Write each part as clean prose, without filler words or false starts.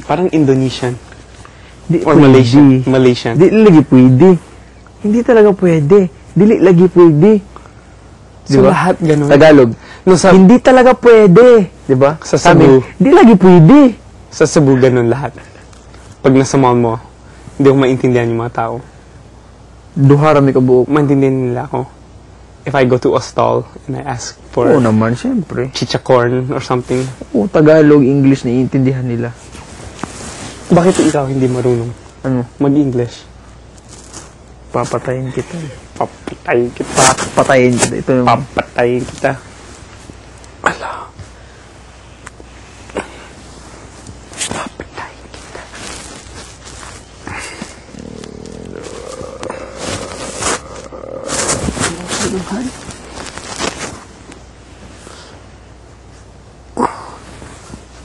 Parang Indonesian. Di Or pwede. Malaysian. Malaysian. Di lagi pwede. Hindi talaga pwede. Dili lagi pwede. So, Diba? lahat ganun. Tagalog. No, sa, Hindi talaga pwede. Diba? Sa Sabi, Cebu. di lagi pwede. sa Cebu, ganun lahat. Pag nasa mall mo, hindi ko maintindihan yung mga tao. Duhara may kabuok. Maintindihan nila ako. If I go to a stall and I ask for Oo naman, siyempre. chichacorn or something, Oo, Tagalog, English, naiintindihan nila. bakit ikaw hindi marunong Ano? mag-English? Papatayin kita. Papatayin kita. Papatayin kita. Ito yung... Papatayin kita. Ala. Papatayin kita.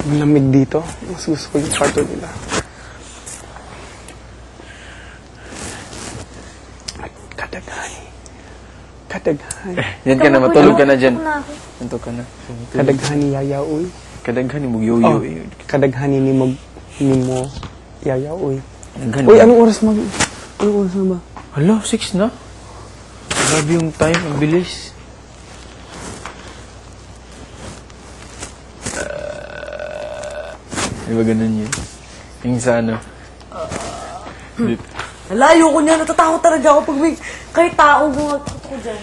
Ang lamig dito. Mas gusto ko yung kwarto nila. Kadaghay. Kadaghay. Yan ka na, matulog ka na dyan. Anto ka na. Kadaghani yayaoy. Kadaghan mo yoyo. Oh, kadaghani ni mo yayaoy. Kadaghan Uy, mo. anong oras na ba? Hala, 6 na. Grabe yung time, ang bilis. Di ba ganun yun? Yung sa ano? Hala, ayoko niya. Natatakot talaga ako pag may kahit tao gumagot ko dyan.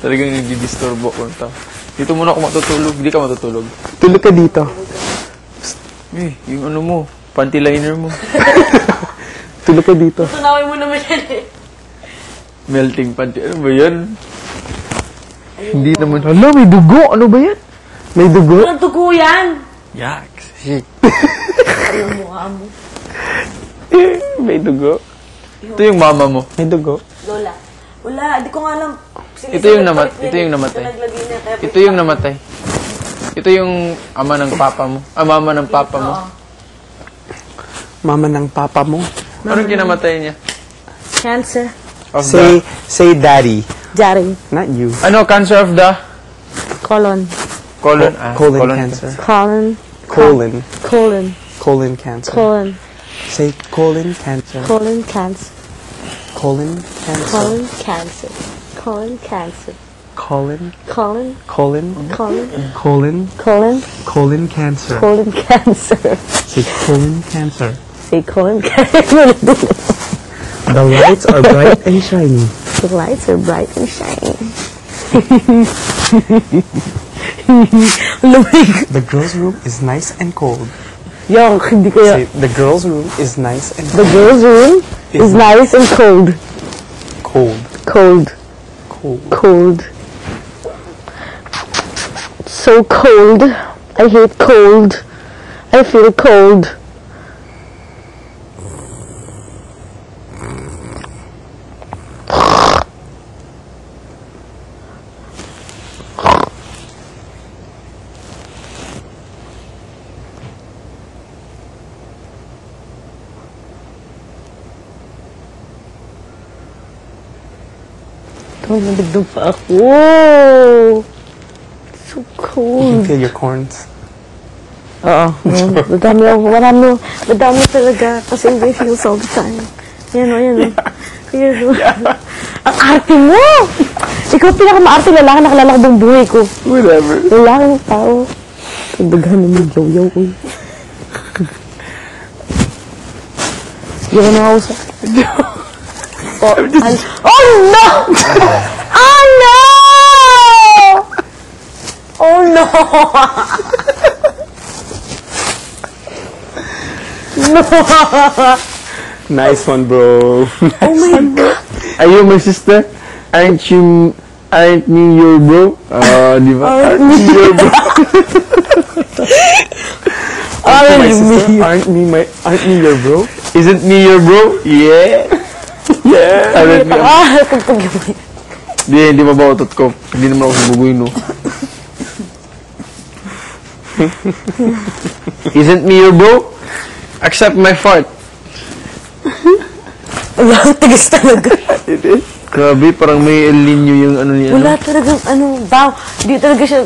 Talagang nagdi-disturbo ko ito. Dito muna ako matutulog. Hindi ka matutulog. Tulog ka dito. Yung ano mo, panty liner mo. Tulog ka dito. Tunawin mo naman yan eh. Melting panty. Ano ba yan? Hindi naman. Hala, may dugo. Ano ba yan? May dugo. Walang dugo yan. Yaks. Shit. Yung mukha mo. May dugo. Ito yung mama mo. May dugo. Lola. Wala, di ko nga alam. Ito yung namatay. Ito yung namatay. Ito yung ama ng papa mo. Ah, mama ng papa mo. Mama ng papa mo. Anong kinamatay niya? Cancer. Of Say daddy. Jari. Not you. Ano, cancer of the Colon. colon? Colon cancer. Colon. Colon. Colon. Colon cancer. Colon. Say colon cancer. Colon cancer. Colon cancer. Colon cancer. Colon cancer. Colon. Colon. Colon. Colon. Colon. Colon. Colon cancer. Colon cancer. Say colon cancer. Say colon cancer. The lights are bright and shiny. The lights are bright and shiny. Lumig. The girls' room is nice and cold. Yung, hindi kaya. Say, the girls' room is nice and The girls' room is nice and cold. cold. Cold. Cold. Cold. So cold. I hate cold. I feel cold. Nabigdog pa ako. So You can cold. feel your corns. Oo. Madami talaga. Kasi I feels all the time. Yan o, yan o. Yan o. Ang arte mo! Ikaw pinakamaarte lalaki na kilala ko buong buhay ko. Whatever. Lalaki ng tao. Pagdaghan na may yaw-yaw ko. Yan na ako sa... Oh no! Oh no! Oh no! No! Nice one, bro. Oh my God! Are you my sister? Aren't me your bro? Di ba? Aren't me your bro? My sister, aren't me your bro? Isn't me your bro? Yeah. Yeah. Aren't me. Pagpag-ibig. Hindi mabautot ko. Hindi naman ako subugoy, no? Isn't me your bro? Accept my fart. Wala, tigas talaga. It is. Grabe, parang may El Nino yung ano niya. Wala talagang ano, baw. Di talaga siya...